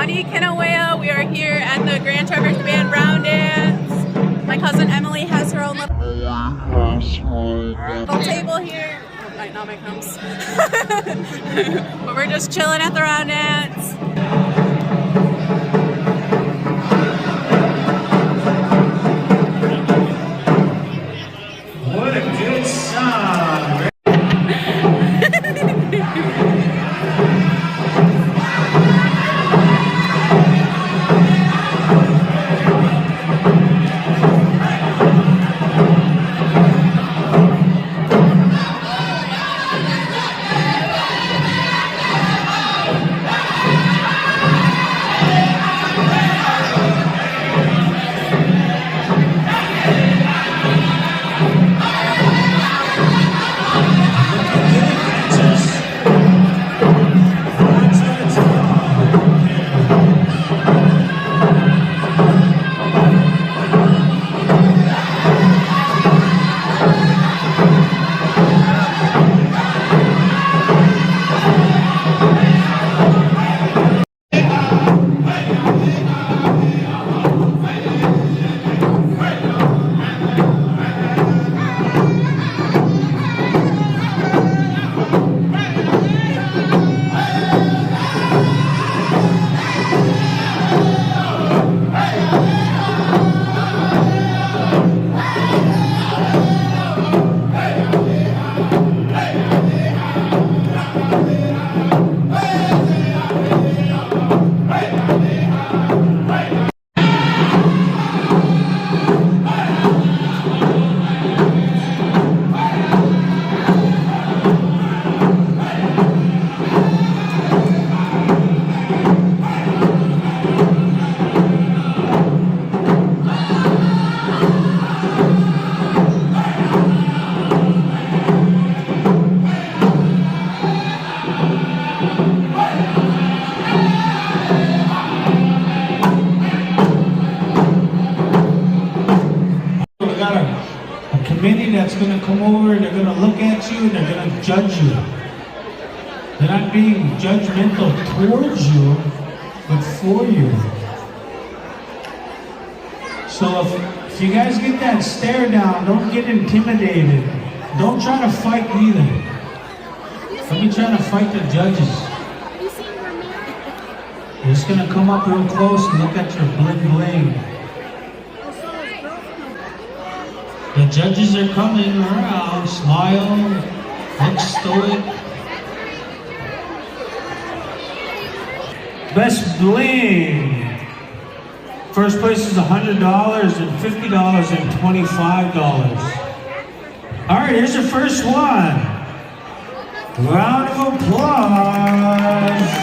Ani Kinawea. We are here at the Grand Traverse Band Brown Dance. My cousin Emily has her own little table here. Oh, right, not my crumbs. But we're just chilling at the Round Dance. What a good song! Committee that's going to come over, they're going to look at you, and they're going to judge you. They're not being judgmental towards you, but for you. So if you guys get that stare down, don't get intimidated. Don't try to fight either. Don't be trying to fight the judges. They're just going to come up real close and look at your bling bling. The judges are coming around, smile, look stoic. Best bling. First place is $100 and $50 and $25. All right, here's your first one. Round of applause.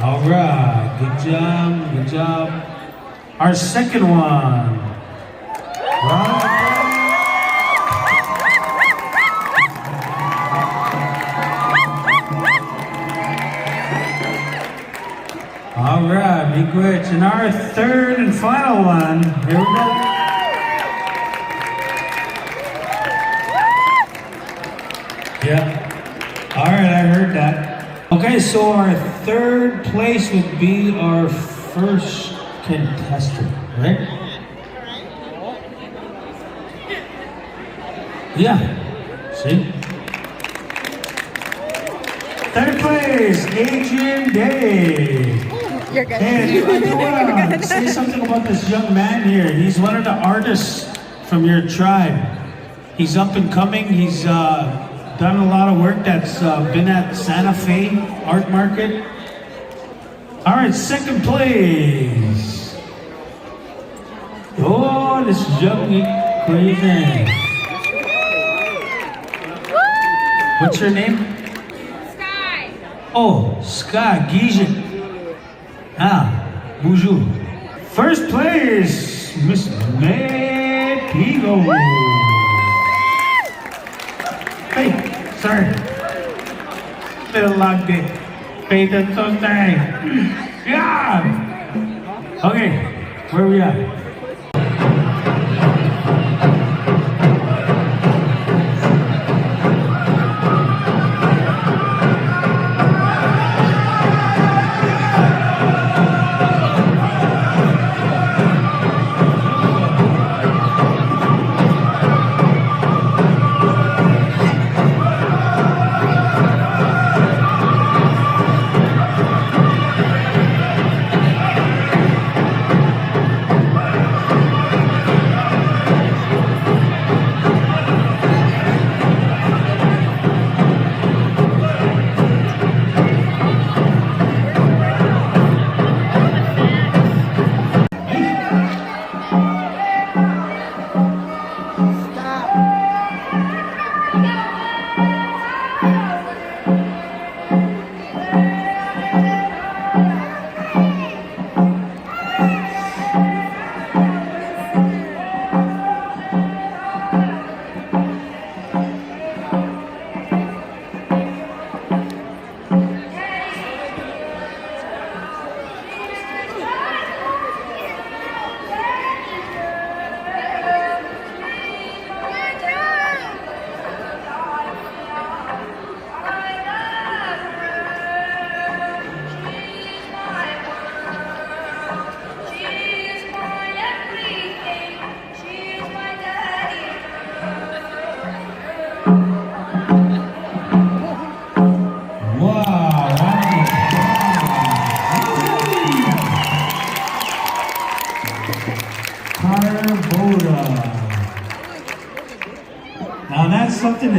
All right, good job, good job. Our second one. All right, be great. And our third and final one. Here we go. Yeah. All right, I heard that. Okay, so our third place would be our first contestant, right? Yeah, see? Third place, Adrian Day. You're good. Hey, I do want to say something about this young man here. He's one of the artists from your tribe. He's up and coming. He's done a lot of work that's been at Santa Fe Art Market. All right, second place. Oh, this young crazy. What's your name? Sky. Oh, Sky Gijin. Ah, bonjour. First place, Miss May Pigo. Hey, sorry. Little long day. Pay the time. Yeah. Okay, where are we at?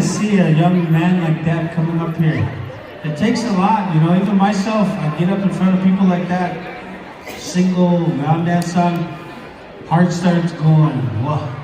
to see a young man like that coming up here. It takes a lot, you know, even myself, I get up in front of people like that, single round dance song, heart starts going, whoa.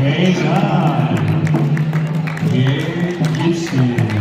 Raise on. Here, Gibson.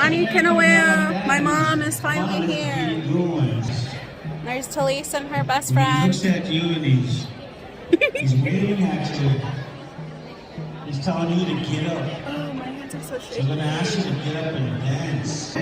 Ani Kinawea, my mom is finally here. There's Talise and her best friend. He looks at you and he's waving at you. He's telling you to get up. Oh, my hands are so shaky. He's gonna ask you to get up and dance.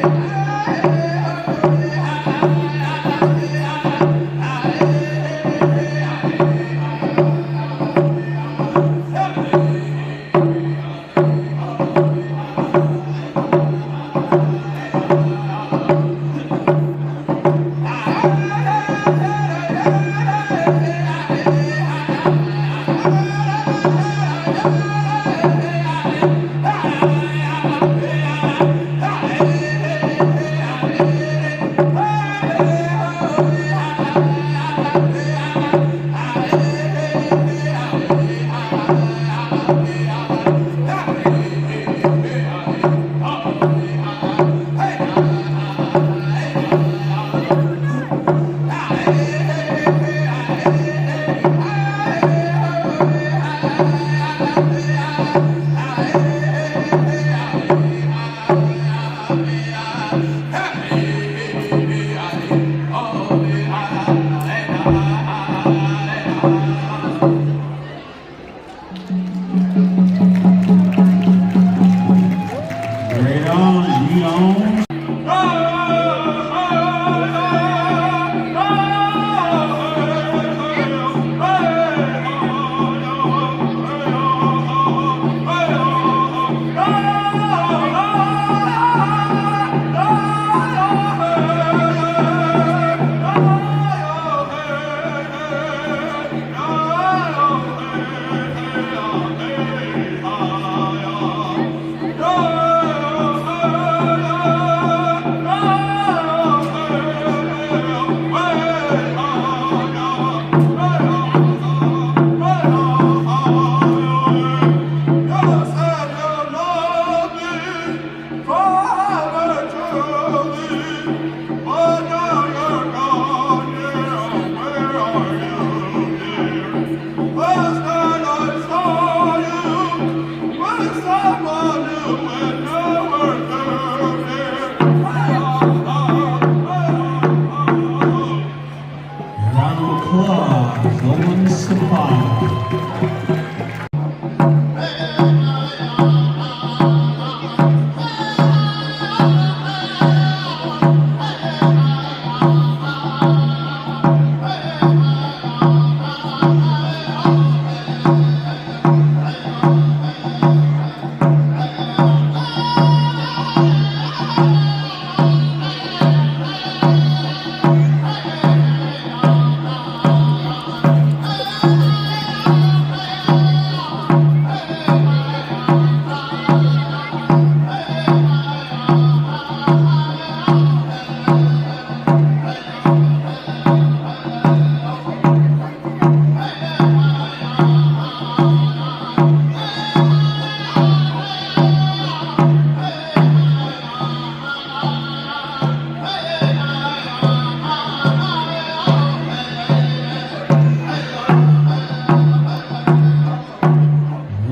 Round of applause, Owen Zapata.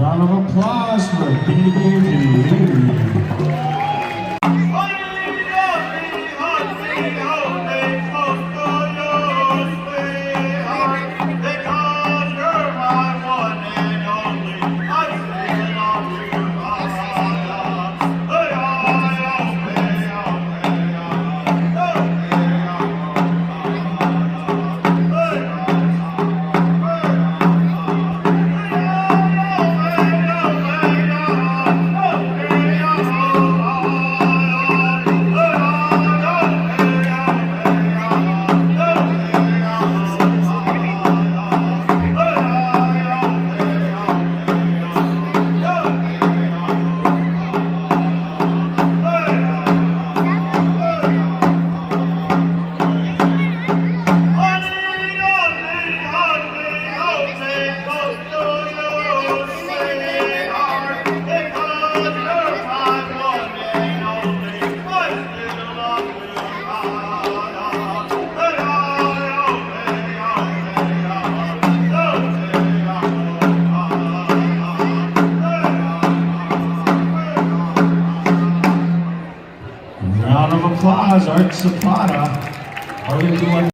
Round of applause for David Leary. Round of applause, Art Zapata. Are we doing?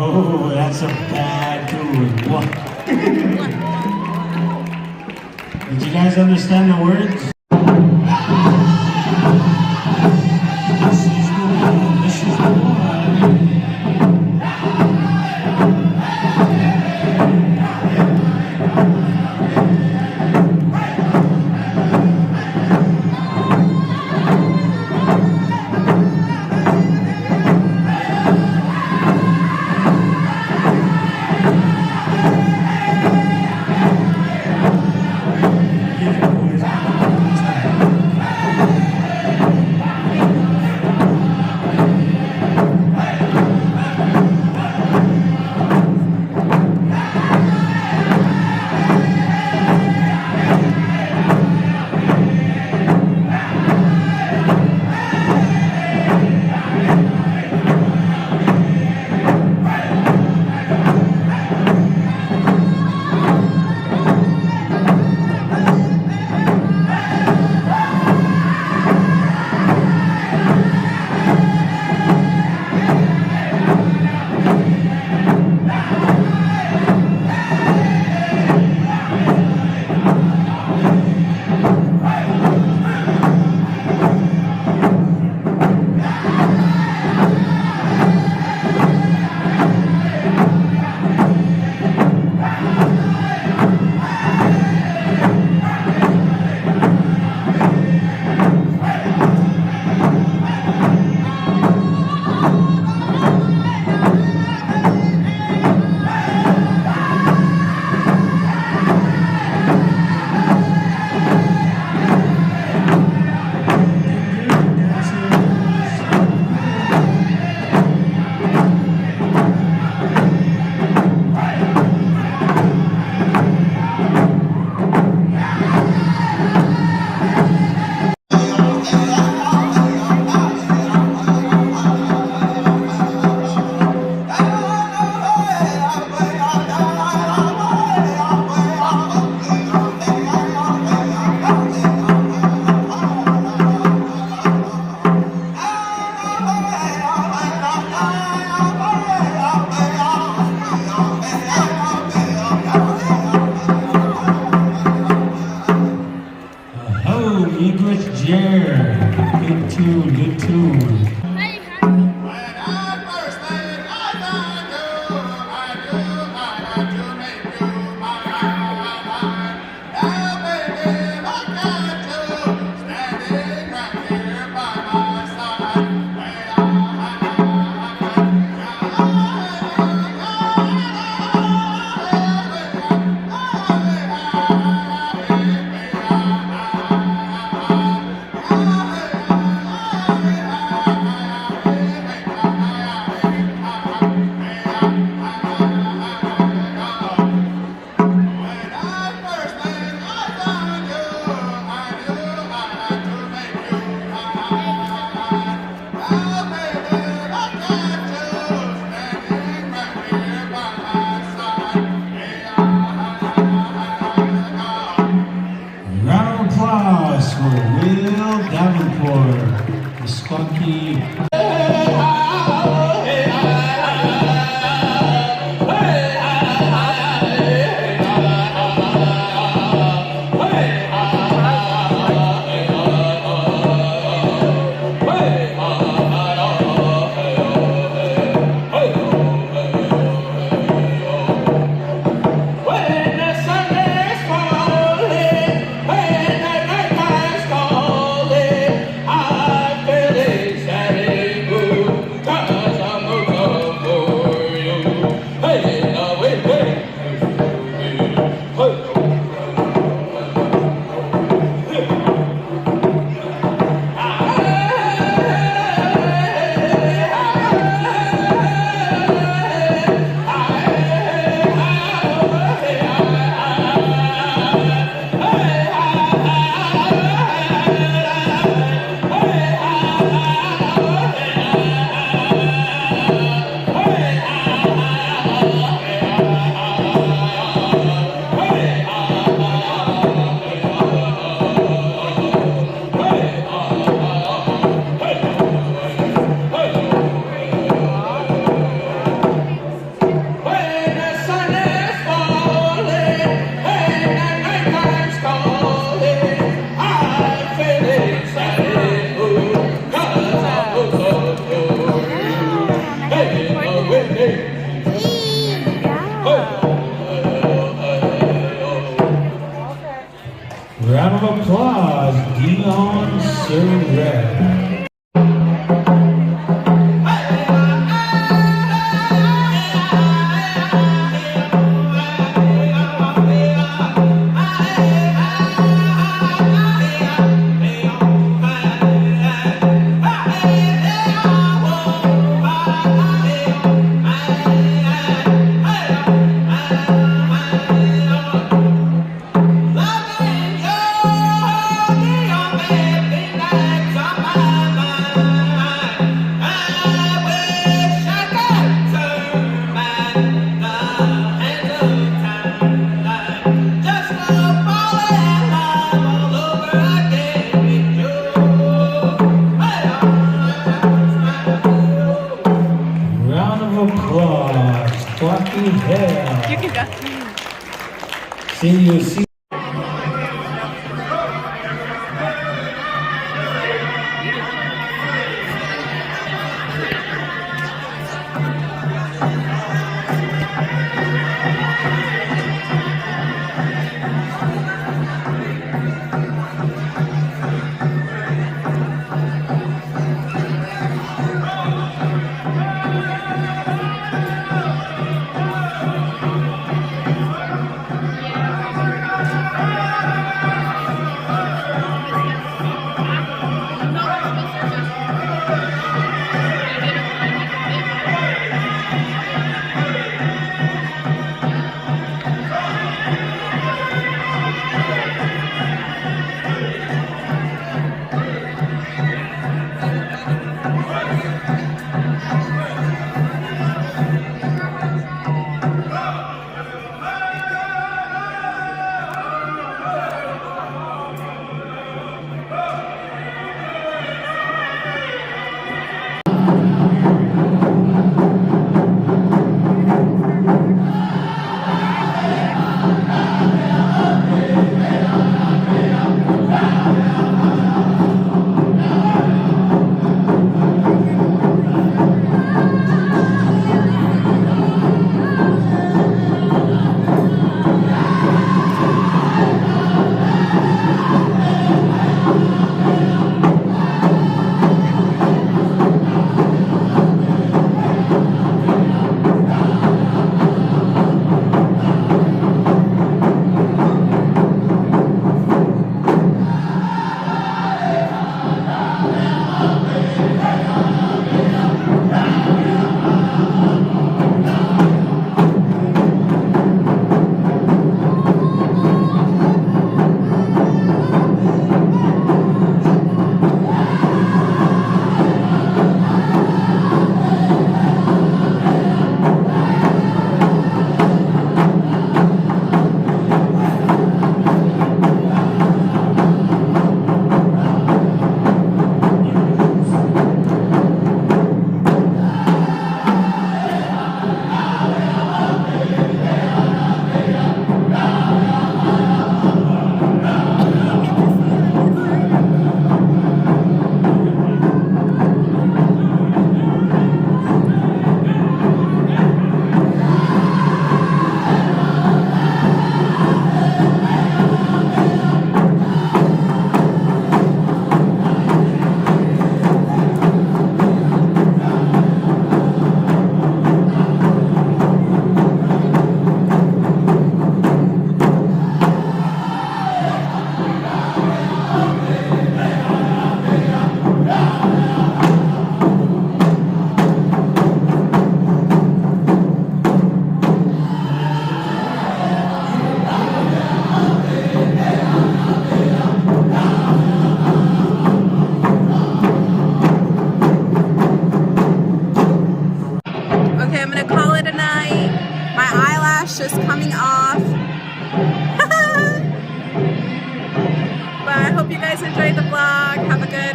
Oh, that's a bad tune. What? Did you guys understand the words? This is the one, this is the one. English Jer. Good tune, good tune. Round of applause for Will Davenport, the spunky. Round of applause, Dion Surratt. Round of applause, Sparky Hale. You can go. See you, see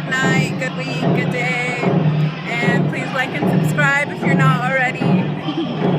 good night, good week, good day. And please like and subscribe if you're not already.